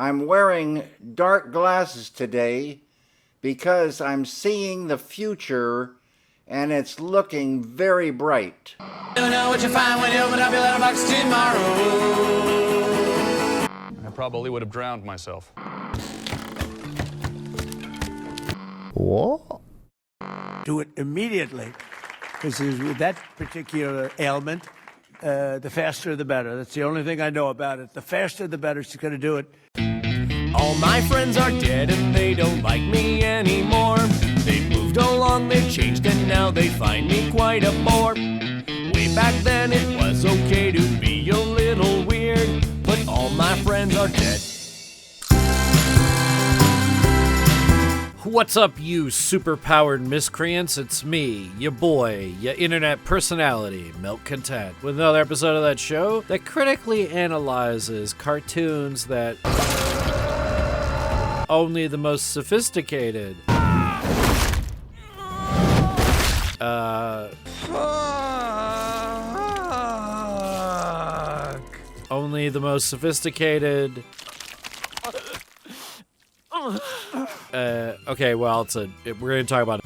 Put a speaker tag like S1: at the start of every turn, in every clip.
S1: I'm wearing dark glasses today because I'm seeing the future and it's looking very bright.
S2: You know what you find when you open up your letterbox tomorrow.
S3: I probably would have drowned myself.
S4: What?
S5: Do it immediately, because with that particular ailment, the faster the better. That's the only thing I know about it. The faster the better. She's going to do it.
S6: All my friends are dead and they don't like me anymore. They've moved along, they've changed, and now they find me quite a bore. Way back then it was okay to be a little weird, but all my friends are dead.
S7: What's up, you super-powered miscreants? It's me, your boy, your internet personality, Milk Content, with another episode of that show that critically analyzes cartoons that only the most sophisticated only the most sophisticated okay, well, we're going to talk about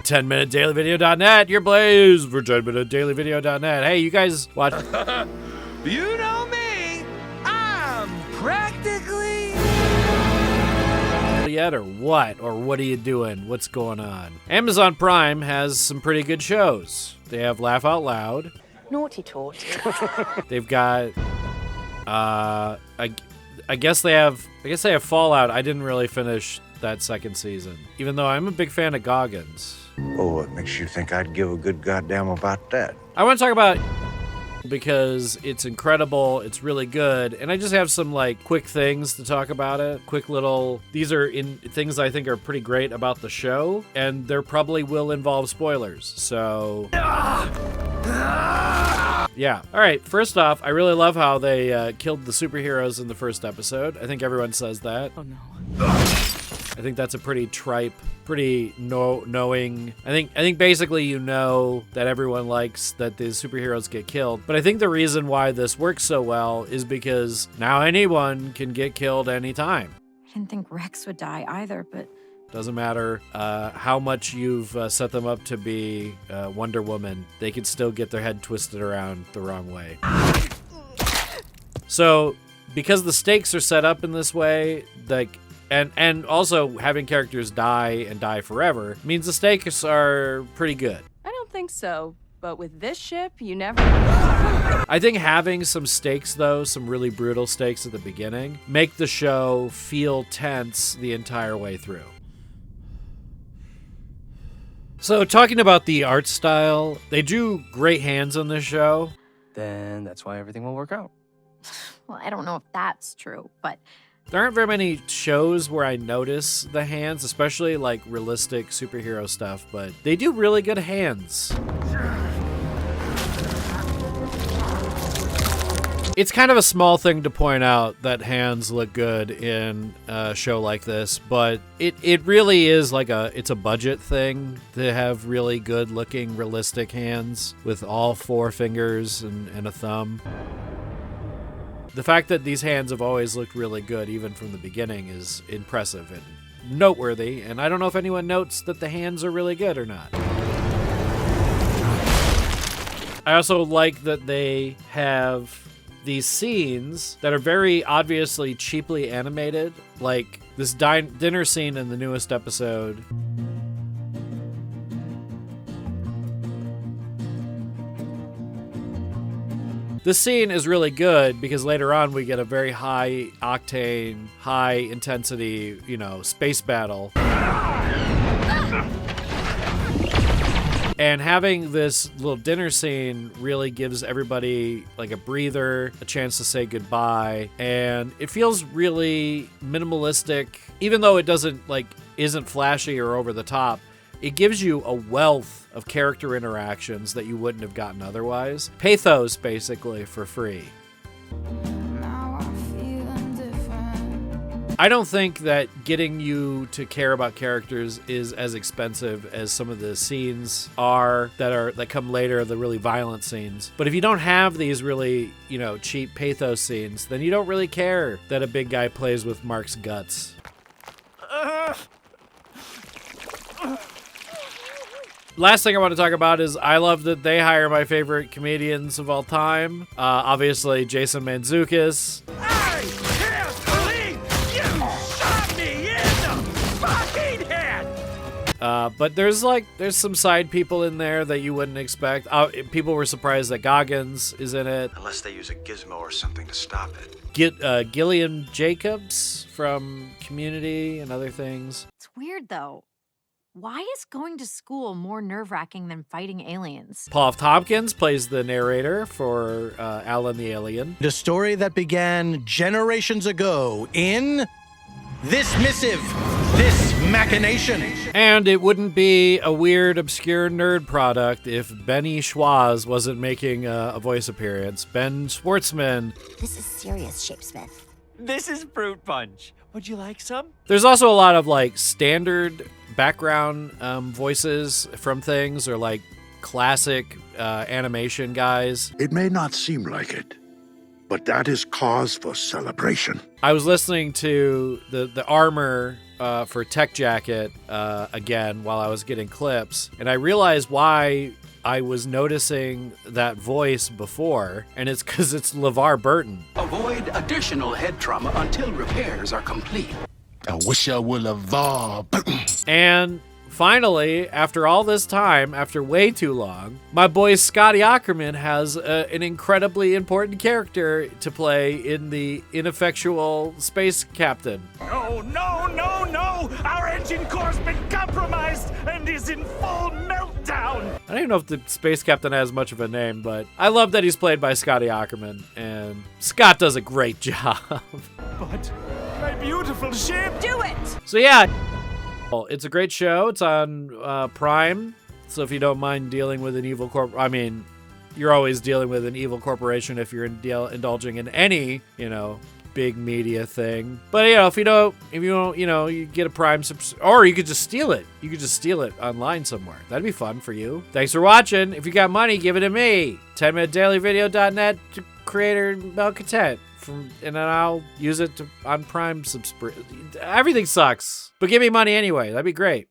S7: 10minutedailyvideo.net, your blaze for 10minutedailyvideo.net. Hey, you guys watch...
S6: You know me, I'm practically...
S7: yet, or what? Or what are you doing? What's going on? Amazon Prime has some pretty good shows. They have Laugh Out Loud.
S8: Naughty Torty.
S7: They've got, I guess they have Fallout. I didn't really finish that second season, even though I'm a big fan of Goggins.
S1: Oh, what makes you think I'd give a good goddamn about that?
S7: I want to talk about because it's incredible, it's really good, and I just have some like quick things to talk about it. Quick little, these are things I think are pretty great about the show, and there probably will involve spoilers. So yeah. All right. First off, I really love how they killed the superheroes in the first episode. I think everyone says that.
S8: Oh no.
S7: I think that's a pretty tripe, pretty knowing. I think basically you know that everyone likes that the superheroes get killed. But I think the reason why this works so well is because now anyone can get killed anytime.
S8: I didn't think Rex would die either, but...
S7: Doesn't matter how much you've set them up to be Wonder Woman, they can still get their head twisted around the wrong way. So, because the stakes are set up in this way, like, and also having characters die and die forever means the stakes are pretty good.
S9: I don't think so, but with this ship, you never...
S7: I think having some stakes, though, some really brutal stakes at the beginning, make the show feel tense the entire way through. So, talking about the art style, they drew great hands on this show.
S6: Then that's why everything will work out.
S8: Well, I don't know if that's true, but...
S7: There aren't very many shows where I notice the hands, especially like realistic superhero stuff, but they do really good hands. It's kind of a small thing to point out that hands look good in a show like this, but it really is like it's a budget thing to have really good looking realistic hands with all four fingers and a thumb. The fact that these hands have always looked really good, even from the beginning, is impressive and noteworthy, and I don't know if anyone notes that the hands are really good or not. I also like that they have these scenes that are very obviously cheaply animated, like this dinner scene in the newest episode. This scene is really good because later on we get a very high octane, high intensity, space battle. And having this little dinner scene really gives everybody like a breather, a chance to say goodbye, and it feels really minimalistic, even though it isn't flashy or over the top. It gives you a wealth of character interactions that you wouldn't have gotten otherwise. Pathos, basically, for free. I don't think that getting you to care about characters is as expensive as some of the scenes that come later, the really violent scenes. But if you don't have these really, cheap pathos scenes, then you don't really care that a big guy plays with Mark's guts. Last thing I want to talk about is I love that they hire my favorite comedians of all time. Obviously, Jason Mantzoukas.
S6: I can't believe you shot me in the fucking head!
S7: But there's some side people in there that you wouldn't expect. People were surprised that Goggins is in it.
S4: Unless they use a gizmo or something to stop it.
S7: Gillian Jacobs from Community and other things.
S8: It's weird, though. Why is going to school more nerve-wracking than fighting aliens?
S7: Paul F. Tompkins plays the narrator for Alan the Alien.
S10: The story that began generations ago in this missive, this machination.
S7: And it wouldn't be a weird, obscure nerd product if Benny Schwaz wasn't making a voice appearance. Ben Schwartzman.
S11: This is serious, Shapesmith.
S6: This is fruit punch. Would you like some?
S7: There's also a lot of standard background voices from things, or classic animation guys.
S12: It may not seem like it, but that is cause for celebration.
S7: I was listening to the armor for Tech Jacket again while I was getting clips, and I realized why I was noticing that voice before, and it's because it's LeVar Burton.
S13: Avoid additional head trauma until repairs are complete.
S12: I wish I were LeVar Burton.
S7: And finally, after all this time, after way too long, my boy Scotty Ackerman has an incredibly important character to play in the ineffectual space captain.
S6: No, no, no, no! Our engine core's been compromised and is in full meltdown!
S7: I don't even know if the space captain has much of a name, but I love that he's played by Scotty Ackerman, and Scott does a great job.
S6: But my beautiful ship!
S9: Do it!
S7: So yeah, it's a great show. It's on Prime, so if you don't mind dealing with an evil you're always dealing with an evil corporation if you're indulging in any, big media thing. But if you don't, you get a Prime or you could just steal it. You could just steal it online somewhere. That'd be fun for you. Thanks for watching. If you got money, give it to me. 10minutedailyvideo.net to creator malcontent. And then I'll use it on Prime. Everything sucks, but give me money anyway. That'd be great.